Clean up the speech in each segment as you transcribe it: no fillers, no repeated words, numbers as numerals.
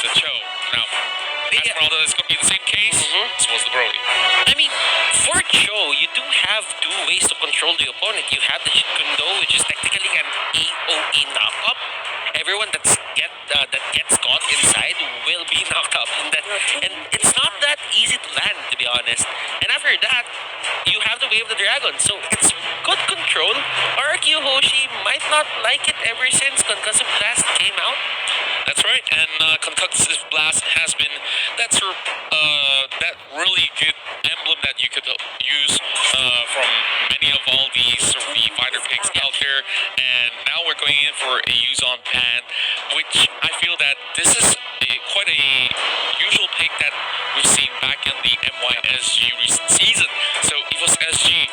the Cho. Now, Esmeralda is going to be the same case, as well as the Brody. I mean, for Cho, you do have two ways to control the opponent. You have the Shikundo, which is technically an AOE knockup. Everyone that gets caught inside will be knocked up, and it's not that easy to land, to be honest. And after that, you have the Wave of the Dragon, so it's good control. RRQ Hoshi might not like it ever since Concussive Blast came out. That's right, and Concussive Blast has been that really good emblem that you could use from many of all these sort of fighter picks out there. And now we're going in for a Yuzon Pan, which I feel that this is quite a usual pick that we've seen back in the MYSG recent season. So EVOS SG,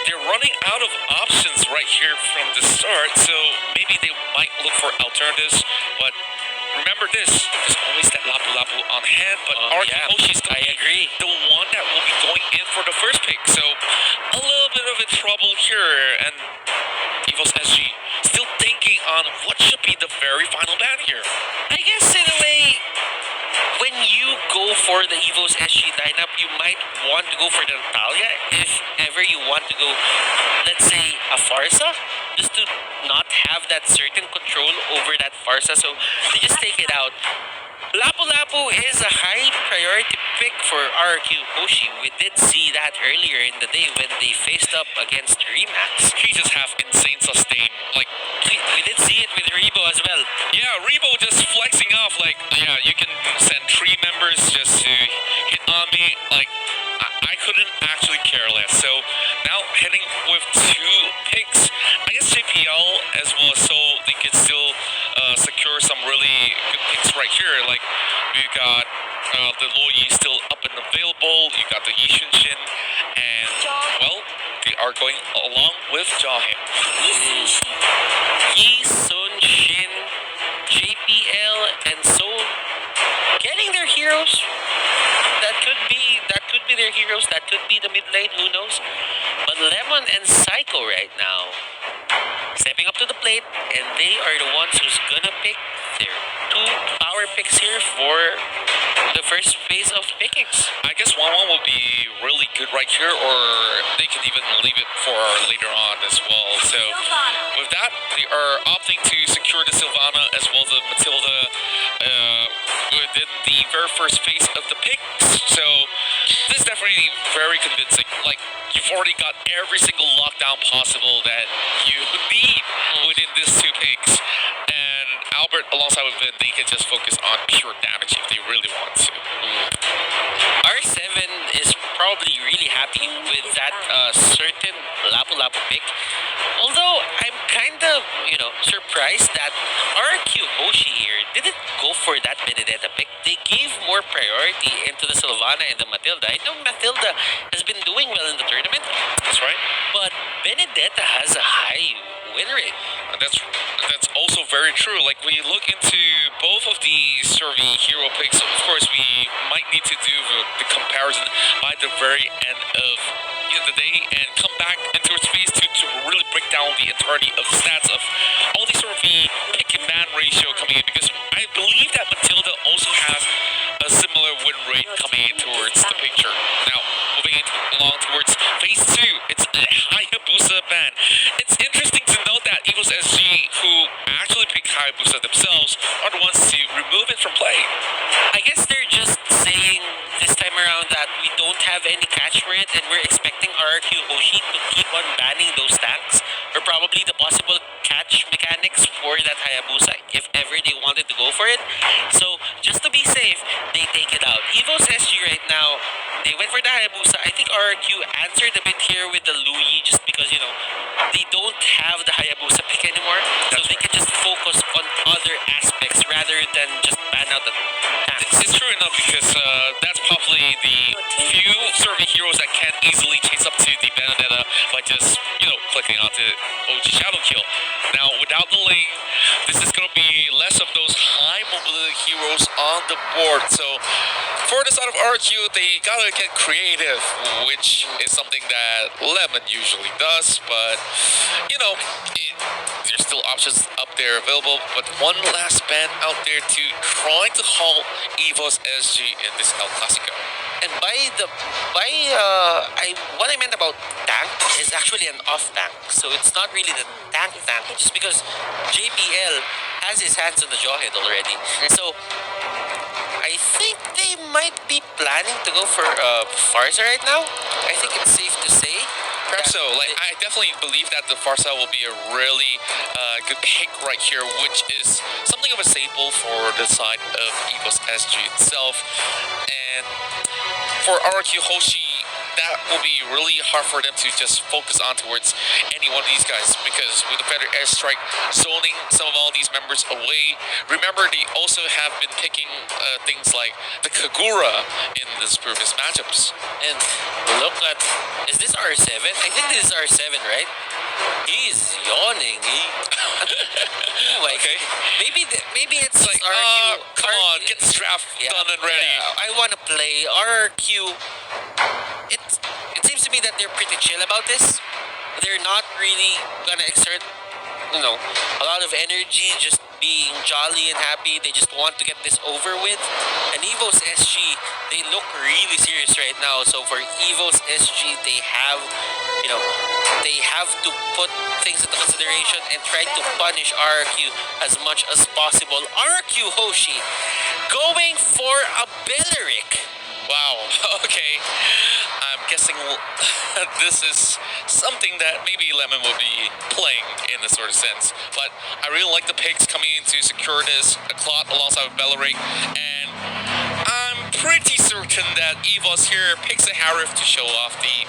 they're running out of options right here from the start, so maybe they might look for alternatives, but remember this, there's always that Lapu Lapu on hand, but Hoshi's going to be the one that will be going in for the first pick, so a little bit of a trouble here, and EVOS SG still thinking on what should be the very final ban here. I guess in a way, when you go for the EVOS SG lineup, you might want to go for the Natalia if ever you want to go, let's say, a Farsa, just to not have that certain control over that Farsa, so they just take it out. Lapu Lapu is a high priority pick for RRQ Hoshi. We did see that earlier in the day when they faced up against Remax. He just have insane sustain. Like we did see it with Rebo as well. Yeah, Rebo just flexing off like, yeah, you can send 3 members just to hit on me. Like I couldn't actually care less. So now heading with 2 picks. I guess JPL as well as Seoul, they could still secure some really good picks right here. Like we've got the Loyi still up and available. You got the Yishunshin, and well, they are going along with Jahe. Yisunshin, JPL, and Seoul getting their heroes. That could be their heroes. That could be the mid lane. Who knows? But Lemon and Psycho right now stepping up to the plate, and they are the ones who's gonna pick their 2 power picks here for the first phase of pickings. I guess 1-1 will be really good right here, or they can even leave it for later on as well. So with that, they are opting to secure the Sylvana as well as the Matilda within the very first phase of the picks. So this is definitely very convincing. Like, you've already got every single lockdown possible that you need within these 2 picks. And Albert, alongside with Vin, they can just focus on pure damage if they really want to. R7 is probably really happy with that certain Lapu Lapu pick. Although I'm kind of, surprised that RRQ Hoshi here didn't go for that Benedetta pick. They gave more priority into the Sylvana and the Matilda. I know Matilda has been doing well in the tournament. That's right. But Benedetta has a high win rate. That's also very true. Like, we look into both of these survey hero picks, of course we might need to do the comparison by the very end of the day and come back into space to really break down the entirety of the stats of all these sort of the pick and ban ratio coming in, because I believe that Matilda also has a similar win rate coming in towards the picture. Now, moving along towards phase 2, it's a Hayabusa ban. It's interesting to note that EVOS SG, who actually picked Hayabusa themselves, are the ones to remove it from play. I guess they're just saying this time around that we don't have any catch for it, and we're expecting RRQ Hoshi to keep on banning those tanks, or probably the possible catch mechanics for that Hayabusa if ever they wanted to go for it. So just to be safe, they take it out. EVOS SG right now, they went for the Hayabusa. I think RRQ answered a bit here with the Louis, just because, they don't have the Hayabusa pick anymore, so they can just focus on other aspects rather than just ban out the tanks. It's true enough, because that's probably the few survey heroes that can't easily chase up to the Benedetta by just, clicking onto OG Shadow Kill. Now, without the lane, this is going to be less of those high mobility heroes on the board. So, for the side of RQ, they gotta get creative, which is something that Lemon usually does, but, there's still options up there available. But one last ban out there to try to halt EVOS SG in this El Clasico. And what I meant about tank is actually an off tank. So it's not really the tank, just because JPL has his hands on the jawhead already. So I think they might be planning to go for Farza right now. I think it's safe to say. Perhaps so. I definitely believe that the Farsa will be a really good pick right here, which is something of a staple for the side of EVOS SG itself. And for RRQ Hoshi, that will be really hard for them to just focus on towards any one of these guys, because with the better airstrike zoning some of all these members away. Remember, they also have been picking things like the Kagura in this previous matchups. And look at, is this R7? I think this is R7, right? He's yawning. Okay. Maybe it's like, RRQ. come on, get this draft done and ready. Yeah, I want to play RRQ. It seems to me that they're pretty chill about this. They're not really gonna exert, a lot of energy, just being jolly and happy. They just want to get this over with. And EVOS SG, they look really serious right now. So for EVOS SG, they have to put things into consideration and try to punish RRQ as much as possible. RRQ Hoshi going for a Belleric. Wow, okay. I'm guessing this is something that maybe Lemon will be playing in a sort of sense. But I really like the picks coming in to secure this, a Clot alongside with Belleric, and I'm pretty certain that EVOS here picks a Harif to show off the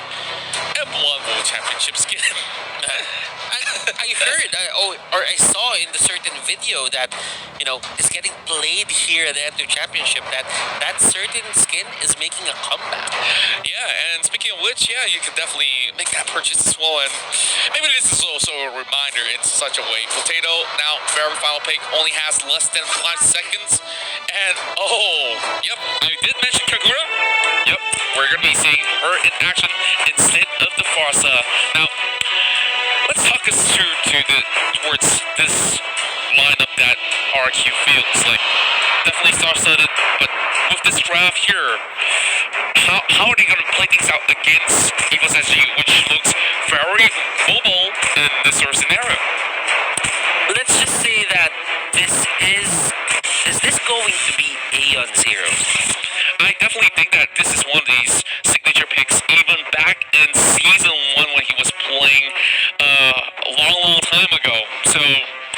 M1 World Championship skin. I heard, or I saw in the certain video that, is getting played here at the Enter Championship, that certain skin is making a comeback. Yeah, and speaking of which, yeah, you can definitely make that purchase as well. And maybe this is also a reminder in such a way. Potato, now very final pick, only has less than 5 seconds. And, yep, I did mention Kagura. Yep, we're going to be seeing her in action instead of the Farsa. Now, let's talk us through towards this lineup that RQ feels like. Definitely star-studded, but with this draft here, how are they going to play things out against EVOS SG, which looks very mobile in this sort of scenario? Let's just say that is this going to be Aeon Zeros? I definitely think that this is one of these signature picks, even back in Season 1 when he was playing a long time ago. So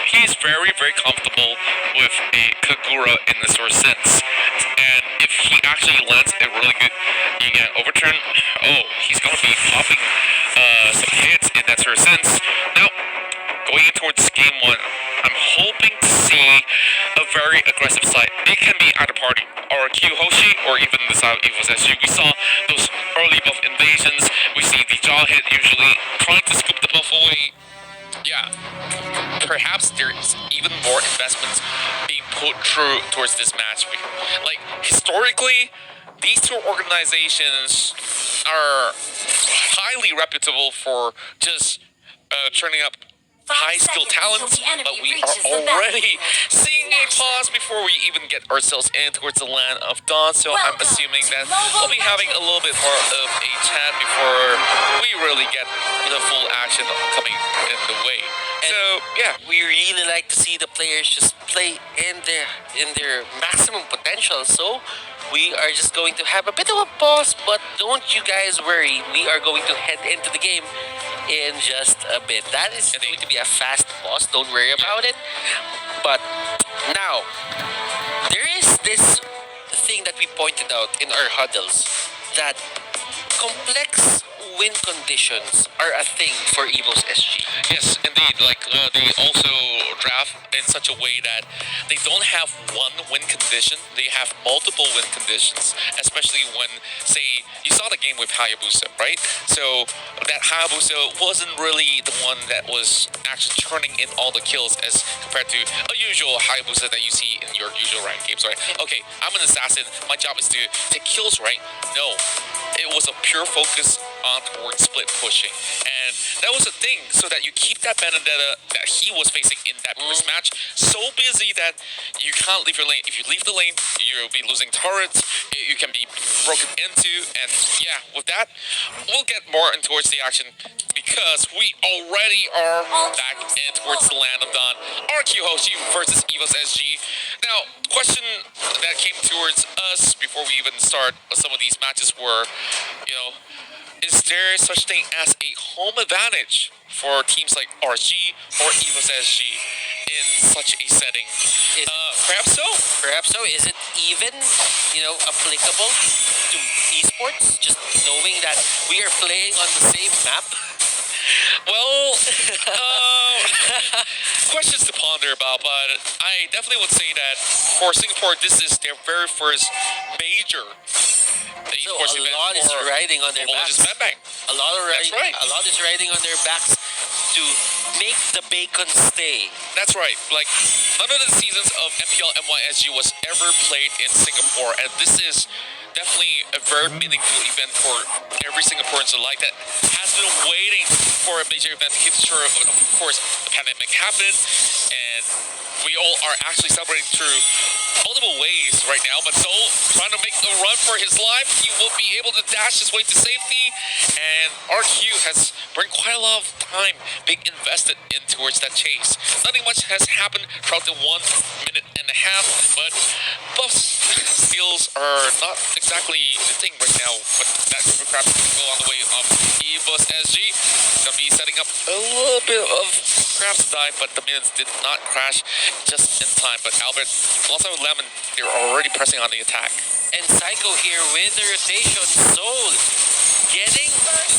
he's very, very comfortable with a Kagura in this sort of sense. And if he actually lands a really good overturn, he's going to be popping some hits in that sort of sense. Now, going in towards Game 1, I'm hoping to see a very aggressive side. It can be either party, RRQ Hoshi, or even the side of EVOS SG. We saw those early buff invasions. We see the jaw hit usually trying to scoop the buff away. Yeah, perhaps there's even more investments being put through towards this match. Like, historically, these two organizations are highly reputable for just churning up high-skilled talents, but we are already seeing a pause before we even get ourselves in towards the land of Dawn, so I'm assuming that we'll be having a little bit more of a chat before we really get the full action coming in the way. So, yeah. We really like to see the players just play in their maximum potential, so we are just going to have a bit of a pause, but don't you guys worry, we are going to head into the game in just a bit. That is going to be a fast pause, don't worry about it. But now, there is this thing that we pointed out in our huddles, that complex win conditions are a thing for EVOS SG. Yes, indeed. Like they also draft in such a way that they don't have one win condition; they have multiple win conditions. Especially when, say, you saw the game with Hayabusa, right? So that Hayabusa wasn't really the one that was actually turning in all the kills as compared to a usual Hayabusa that you see in your usual ranked games, right? Okay, I'm an assassin. My job is to take kills, right? No, it was a pure focus on towards split pushing, and that was a thing, so that you keep that Benedetta that he was facing in that previous match so busy that you can't leave your lane. If you leave the lane, you'll be losing turrets, you can be broken into, and yeah, with that, we'll get more in towards the action because we already are back in towards the land of Dawn. RRQ Hoshi versus EVOS SG. Now, the question that came towards us before we even start some of these matches were, you know, is there such thing as a home advantage for teams like RG or EVOS SG in such a setting? Perhaps so. Perhaps so. Is it even, applicable to esports? Just knowing that we are playing on the same map? Well, questions to ponder about, but I definitely would say that for Singapore, this is their very first major so a lot is riding on their backs. A lot is riding on their backs to make the bacon stay. That's right. Like, none of the seasons of MPL NYSG was ever played in Singapore, and this is definitely a very meaningful event for every Singaporean alike that has been waiting for a major event to keep sure. Of course, the pandemic happened, and we all are actually celebrating through multiple ways right now. But Soul trying to make the run for his life. He will be able to dash his way to safety, and RQ has been quite a lot of time being invested in towards that chase. Nothing much has happened throughout the 1 minute and a half, but buffs steals are not exactly the thing right now. But that super crap go on the way of EVOS SG. Gonna be setting up a little bit of crabs to die, but the minions did not crash just in time. But Albert, alongside with Lemon, they're already pressing on the attack. And Psycho here with the rotation. Soul getting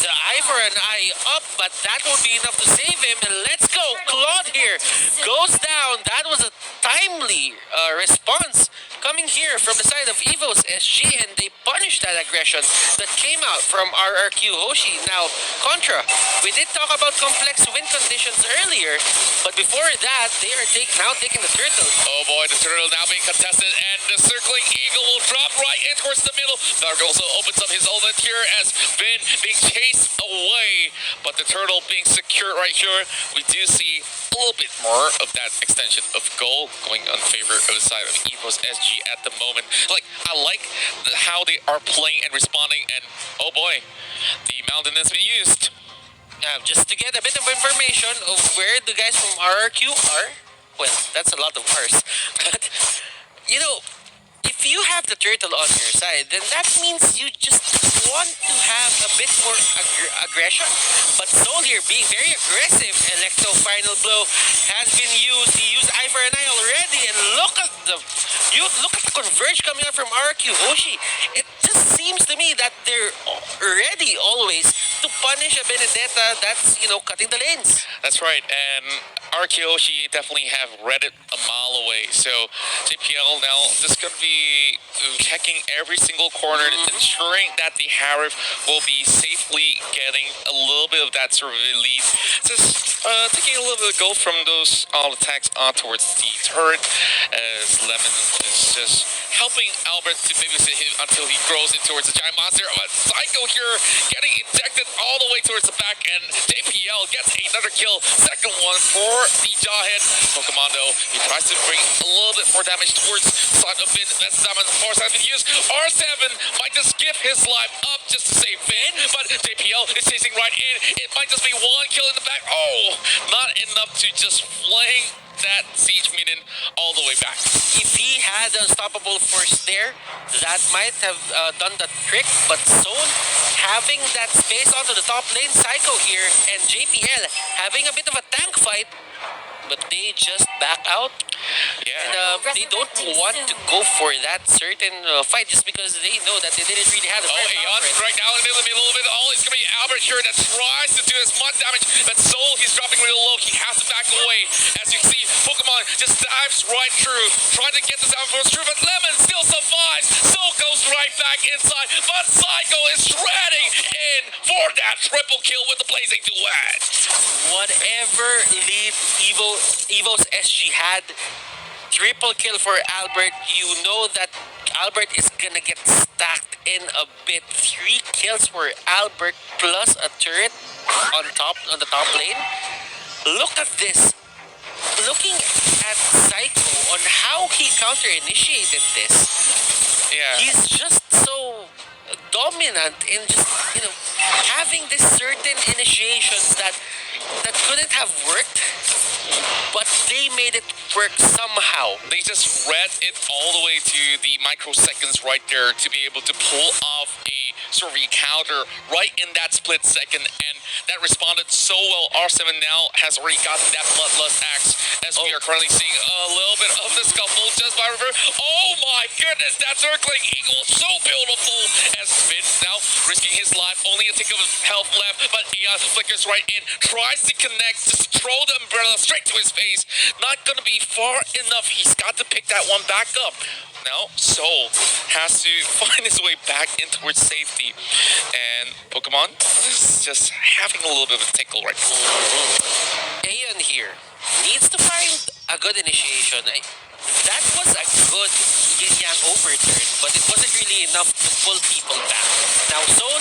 the eye for an eye up, but that won't be enough to save him. And let's go. Claude here goes down. That was a timely response coming here from the side of EVOS SG, and they punished that aggression that came out from RRQ Hoshi. Now, Contra, we did talk about complex win conditions earlier, but before that, they are now taking the turtle. Oh boy, the turtle now being contested, and the circling eagle will drop right in towards the middle. Dark also opens up his ultimate here as Vin being chased away, but the turtle being secured right here. We do see a little bit more of that extension of goal going on favor of the side of EVOS SG at the moment. Like, I like how they are playing and responding, and oh boy, the mountain has been used. Just to get a bit of information of where the guys from RRQ are. Well, that's a lot of R's. But, if you have the turtle on your side, then that means you just want to have a bit more aggression. But Soul here being very aggressive. Electro final blow has been used. He used eye for an eye already, and look at the converge coming out from RRQ Hoshi. It just seems to me that they're ready always to punish a Benedetta that's cutting the lanes. That's right, and RRQ Hoshi definitely have read it a mile away. So JPL now just gonna be checking every single corner, ensuring that the Harif will be safely getting a little bit of that sort of relief. Just taking a little bit of go from those all attacks on towards the turret, as Lemon is just helping Albert to babysit him until he grows in towards the giant monster. But Psycho here getting ejected all the way towards the back, and JPL gets another kill. Second one for the Jawhead. Pokemondo, he tries to bring a little bit more damage towards the side of Finn. That's Diamond. Force has been used. R7 might just give his life up just to save Finn, but JPL is chasing right in. It might just be one kill in the back. Oh, not enough to just fling that siege minion all the way back. If he had unstoppable force there, that might have done the trick, but Soul having that space onto the top lane, Psycho here, and JPL having a bit of a tank fight, but they just back out. Yeah. And they don't want to go for that certain fight just because they know that they didn't really have the Oh, firepower Aeon for it. right now in the middle of it a little bit. Oh, it's going to be Albert here that tries to do as much damage. But Soul, he's dropping really low. He has to back away. As you can see, Pokemon just dives right through, trying to get this out first through, but Lemon still survives. Soul goes right back inside, but Psycho is shredding in for that triple kill with the Blazing Duet. Whatever lead EVOS SG had, triple kill for Albert. You know that Albert is gonna get stacked in a bit. 3 kills for Albert plus a turret on the top lane. Look at this. Looking at Psycho on how he counter-initiated this. Yeah. He's just so dominant in just, having this certain initiations that couldn't have worked, but they made it work somehow. They just read it all the way to the microseconds right there to be able to pull off a sort of counter right in that split second, and that responded so well. R7 now has already gotten that Bloodlust Axe, as we are currently seeing a little bit of the scuffle just by River. Oh my goodness, that circling eagle, so beautiful, as Finn now risking his life, only a tick of health left, but Aeon flickers right in, tries to connect, just throw the umbrella straight to his face. Not gonna be far enough. He's got to pick that one back up. Now, Soul has to find his way back in towards safety. And Pokemon is just having a little bit of a tickle right now. Aeon here needs to find a good initiation. That was a good yin-yang overturn, but it wasn't really enough to pull people back. Now, Soul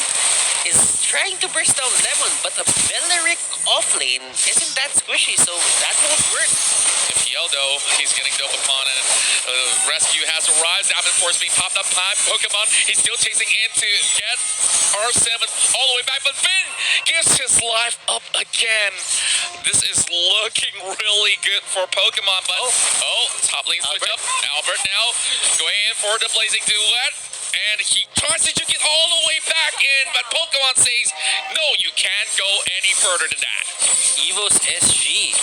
is trying to burst down Lemon, but a Belleric offlane isn't that squishy, so that won't work. If though, he's getting double upon, and rescue has arrived. Zapid Force being popped up by Pokemon. He's still chasing in to get R7 all the way back, but Finn gives his life up again. This is looking really good for Pokemon, but top lane switch up. Albert now going in for the Blazing Duet. And he tries to juke it all the way back in, but Pokemon says, no, you can't go any further than that. EVOS SG.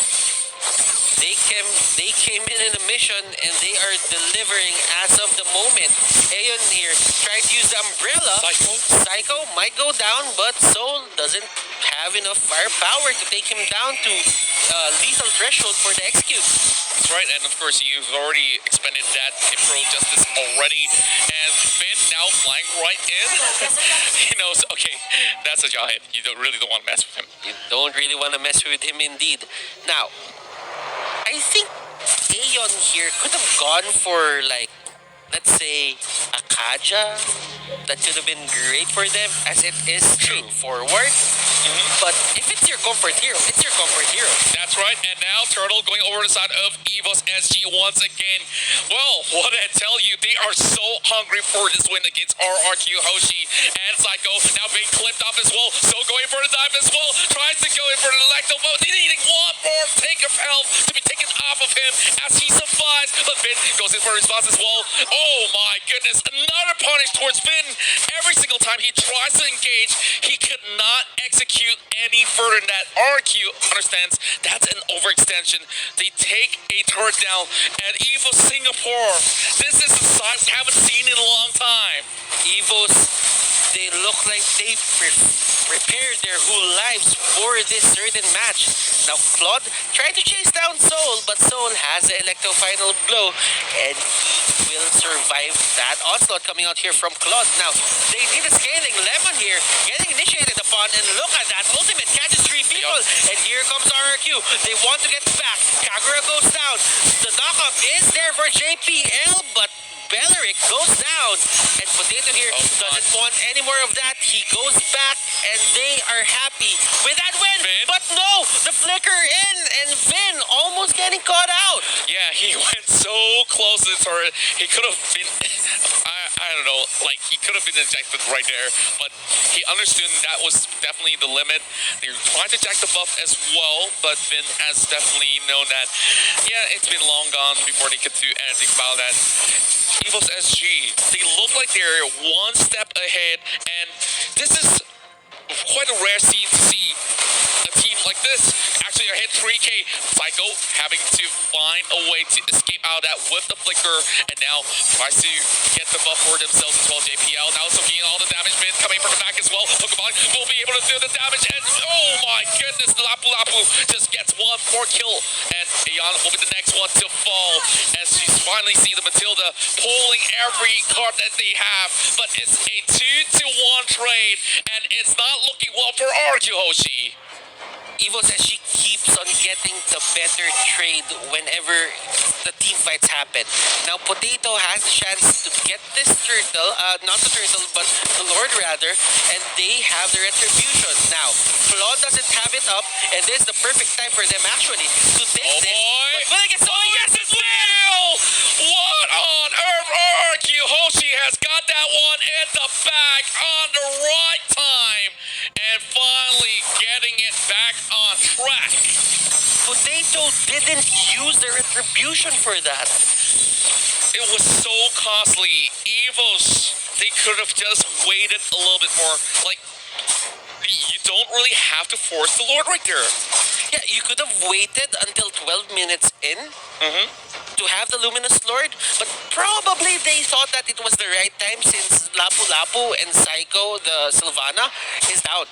They came in a mission and they are delivering as of the moment. Aeon here trying to use the umbrella. Psycho might go down, but Soul doesn't have enough firepower to take him down to lethal threshold for the execute. That's right, and of course you've already expended that Impro Justice already, and Finn now flying right in. He knows, okay, that's a giant. You really don't want to mess with him. You don't really want to mess with him indeed. Now, I think Aeon here could have gone for, like, let's say, a Kaja. That should have been great for them, as it is straightforward. But if it's your comfort hero, it's your comfort hero. That's right, and now Turtle going over the side of EVOS SG once again. Well, what I tell you, they are so hungry for this win against RRQ Hoshi and Psycho. Now being clipped off as well, so going for the dive as well. Tries to go in for the Lacto, but needing one more take of health to be taken off of him as he survives. But Finn goes in for a response as well. Oh my goodness, another punish towards Finn. Every single time he tries to engage, he could not execute any further than that. RRQ understands that's an overextension. They take a turret down, and EVOS Singapore, this is a side we haven't seen in a long time. EVOS, they look like they prepared their whole lives for this certain match. Now Claude tried to chase down Soul, but Soul has the Electro Final Blow, and he will survive that onslaught coming out here from Claude. Now, they need a scaling Lemon here, getting initiated upon, and look at that, ultimate catches 3 people, and here comes RRQ. They want to get back. Kagura goes down. The knockup is there for JPL, but Belleric goes down, and Potato here doesn't want any more of that. He goes back, and they are happy with that win. Finn? But no, the flicker in, and Finn almost getting caught out. Yeah, he went so close to the turret. He could have been, I don't know, like he could have been ejected right there, but he understood that was definitely the limit. They were trying to jack the buff as well, but Finn has definitely known that, yeah, it's been long gone before they could do anything about that. EVOS SG, they look like they're one step ahead, and this is quite a rare scene to see a team like this. Actually, a hit 3K. Psycho having to find a way to escape out of that with the flicker, and now tries to get the buff for themselves as well. JPL now soaking all the damage bins coming from the back as well. Pokemon will be able to do the damage, and oh my goodness, the Lapu Lapu just gets one more kill, and Aeon will be the next one to fall as she finally see the Matilda pulling every card that they have, but it's a 2-to-1 trade, and it's not looking well for RRQ Hoshi. Evo says she keeps on getting the better trade whenever the team fights happen. Now, Potato has the chance to get this turtle, not the turtle, but the Lord rather, and they have the retribution. Now, Claw doesn't have it up, and this is the perfect time for them actually to take this. But will it get so yes as well? What on earth? RRQ Hoshi has got that one in the bag on the right time, and finally getting it back on track. Potato didn't use the retribution for that. It was so costly. Evos, they could have just waited a little bit more. Like, you don't really have to force the Lord right there. Yeah, you could have waited until 12 minutes in to have the Luminous Lord, but probably they thought that it was the right time since Lapu Lapu and Psycho, the Sylvana, is down.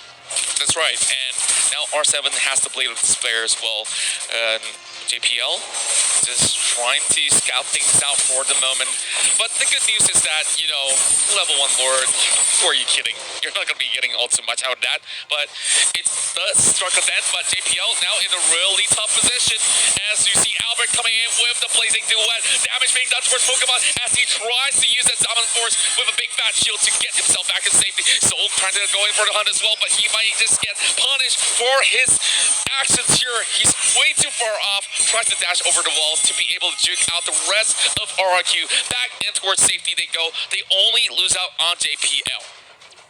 That's right, and now R7 has to play with Despair as well. JPL just trying to scout things out for the moment. But the good news is that, you know, level 1 Lord, who are you kidding? You're not going to be getting all too much out of that. But it does struck a dent, but JPL now in a really tough position as you see Albert coming in with the Blazing Duet. Damage being done towards Pokemon as he tries to use that Dominant Force with a big fat shield to get himself back in safety. Soul trying to go in for the hunt as well, but he might just get punished for his actions here. He's way too far off. Tries to dash over the walls to be able to juke out the rest of RRQ. Back in towards safety they go. They only lose out on JPL.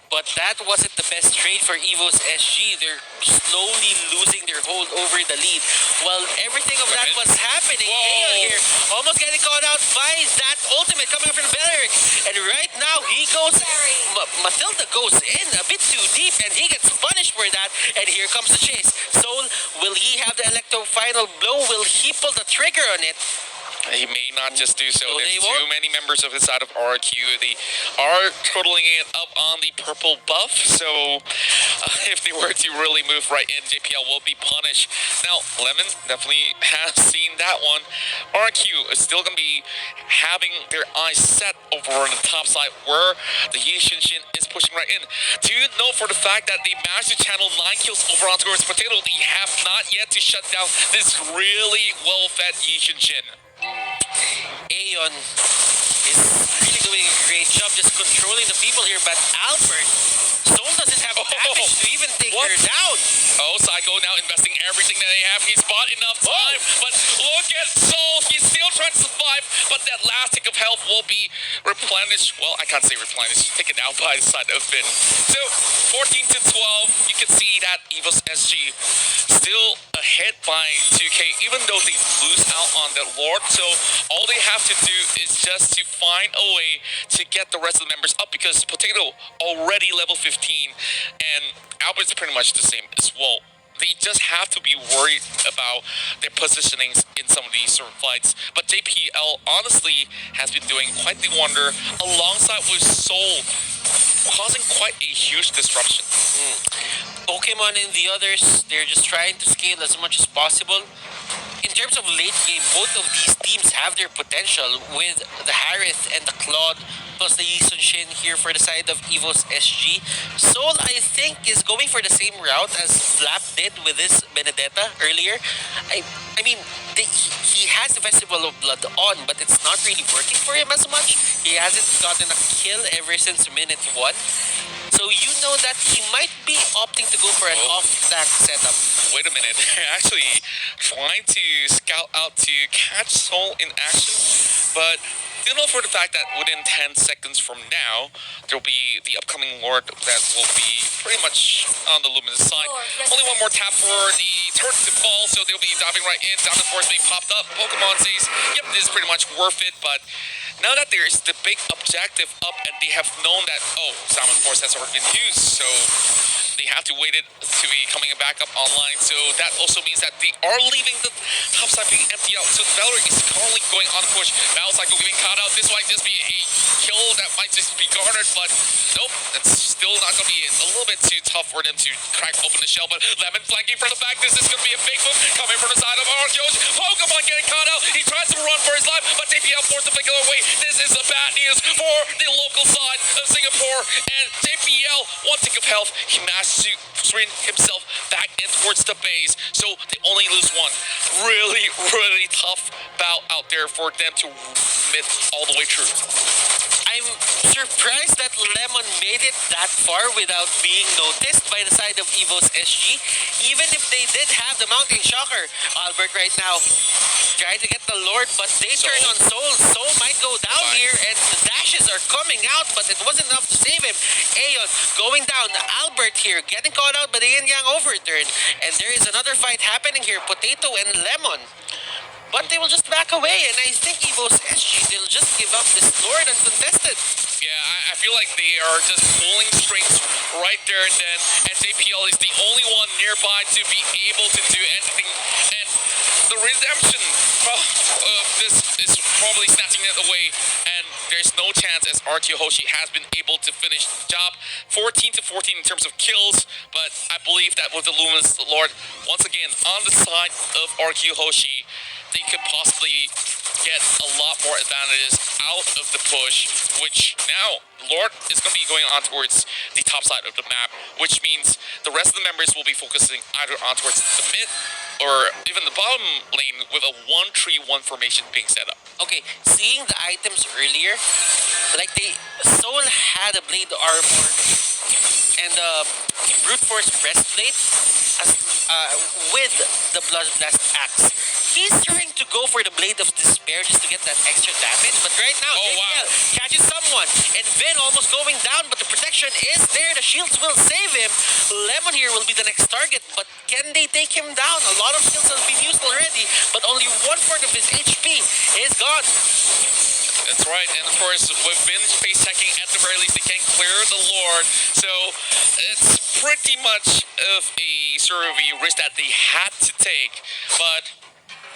But that wasn't the best trade for EVOS SG. They're slowly losing their hold over the lead. While everything of that was happening, Aeon here almost getting caught out by that ultimate coming from Belleric. And right now he goes, Matilda goes in a bit too deep and he gets punished for that. And here comes the chase. Soul, will he have the Electro final blow? Will he pull the trigger on it? He may not just do so. No, There's too many members of his side of RRQ. They are totaling it up on the purple buff. So if they were to really move right in, JPL will be punished. Now, Lemon definitely has seen that one. RRQ is still going to be having their eyes set over on the top side where the Yi Shinshin is pushing right in. Do you know for the fact that they managed to channel 9 kills over onto Gorgeous Potato, they have not yet to shut down this really well-fed Yi Shinshin. Aeon is really doing a great job just controlling the people here, but Albert, Soul doesn't have damage to even take her down. Oh, Psycho now investing everything that they have. He's bought enough time, but look at Soul. He's still trying to survive, but that last tick of health will be replenished. Well, I can't say replenished. Taken out by the side of Finn. So, 14 to 12, you can see that EVOS SG still ahead by 2K, even though they lose out on that Lord. So, all they have to do is just to find a way to get the rest of the members up, because Potato already level 15, and Albert's pretty much the same as well. They just have to be worried about their positionings in some of these sort of fights. But JPL honestly has been doing quite the wonder alongside with Soul, causing quite a huge disruption. Pokemon and the others, they're just trying to scale as much as possible. In terms of late game, both of these teams have their potential with the Harith and the Claude, plus the Yi Sun-shin here for the side of EVOS SG. Soul, I think, is going for the same route as Flap did with his Benedetta earlier. I mean, he has the Festival of Blood on, but it's not really working for him as much. He hasn't gotten a kill ever since minute 1. So you know that he might be opting to go for an off-tank setup. Wait a minute, actually trying to scout out to catch Soul in action, but you know for the fact that within 10 seconds from now, there'll be the upcoming Lord that will be pretty much on the Luminous side. Only one more tap for the turret to fall, so they'll be diving right in. Down the force being popped up. Pokemon says, yep, this is pretty much worth it, but now that there is the big objective up and they have known that, oh, Salmon Force has already been used, so they have to wait it to be coming back up online. So that also means that they are leaving the top side being empty out. So Valor is currently going on a push. Battle Cycle getting caught out. This might just be a kill that might just be garnered, but nope, it's still not going to be a little bit too tough for them to crack open the shell. But Lemon flanking from the back. This is going to be a big move coming from the side of RRQ. Pokemon getting caught out. He tries to run for his life, but JPL forced to flick away. This is a bad news for the local side of Singapore. And JPL, one tick of health, he managed to swing himself back in towards the base. So they only lose one. Really, really tough bout out there for them to admit all the way through. I'm surprised that Lemon made it that far without being noticed by the side of EVOS SG. Even if they did have the Mounting Shocker, Albert right now trying to get the Lord, but they turn on Soul. Soul might go down here, and the dashes are coming out, but it wasn't enough to save him. Aeon going down. Albert here getting caught out by the Yin Yang overturn, and there is another fight happening here. Potato and Lemon. But they will just back away, and I think EVOS SG, they'll just give up this Lord uncontested. Yeah, I feel like they are just pulling strings right there and then, and JPL is the only one nearby to be able to do anything. And the redemption of this is probably snatching it away, and there's no chance as RRQ Hoshi has been able to finish the job. 14 to 14 in terms of kills, but I believe that with the Luminous Lord once again on the side of RRQ Hoshi, they could possibly get a lot more advantages out of the push, which now Lord is going to be going on towards the top side of the map, which means the rest of the members will be focusing either on towards the mid or even the bottom lane with a 1-3-1 formation being set up. Okay, seeing the items earlier, like Soul had a blade armor and the brute force breastplate with the blood blast axe. He's trying to go for the Blade of Despair just to get that extra damage, but right now JPL catches someone, and Vin almost going down, but the protection is there. The shields will save him. Lemon here will be the next target, but can they take him down? A lot of skills have been used already, but only 1/4 of his HP is gone. That's right, and of course, with Vin face checking, at the very least, they can clear the Lord. So it's pretty much of a sort of a risk that they had to take, but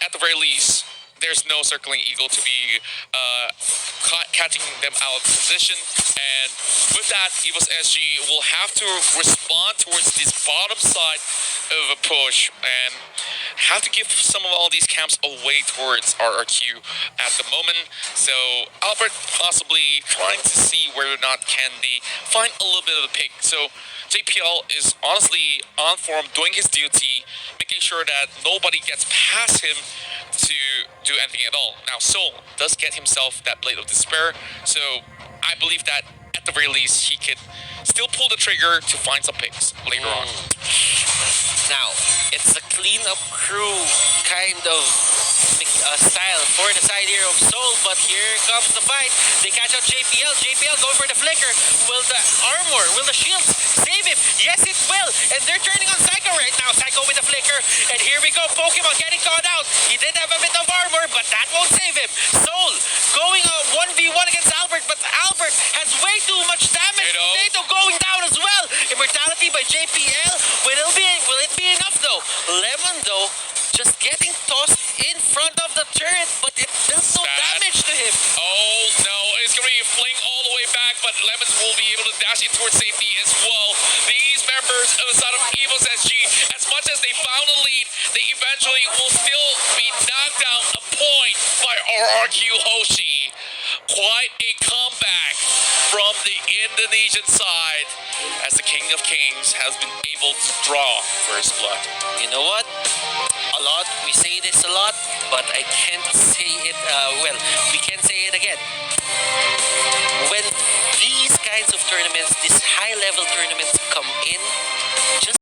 at the very least, there's no circling eagle to be catching them out of position. And with that, EVOS SG will have to respond towards this bottom side of a push and have to give some of all these camps away towards RRQ at the moment. So Albert possibly trying to see whether or not can they find a little bit of a pick. So JPL is honestly on form, doing his duty, making sure that nobody gets past him to do anything at all. Now Soul does get himself that Blade of Despair, so I believe that at the very least he could still pull the trigger to find some picks later on. Now, it's a clean-up crew kind of style for the side here of Soul, but here comes the fight. They catch out JPL. JPL going for the flicker. Will the armor, will the shields save him? Yes, it will. And they're turning on Psycho right now. Psycho with the flicker. And here we go. Pokemon getting caught out. He did have a bit of armor, but that won't save him. Soul going 1v1 against Albert, but Albert has way too much damage. Potato going down as well. Immortality by JPL. Will it be enough though? Lemon though, just getting tossed in front of the turret, but it does no damage to him. Oh no, it's going to be a fling all the way back, but Lemon will be able to dash in towards safety as well. These members of the side of EVOS SG, as much as they found a lead, they eventually will still be knocked down a point by RRQ Hoshi. Quite a comeback from the Indonesian side, as the King of Kings has been able to draw first blood. You know what? We say this a lot, but I can't say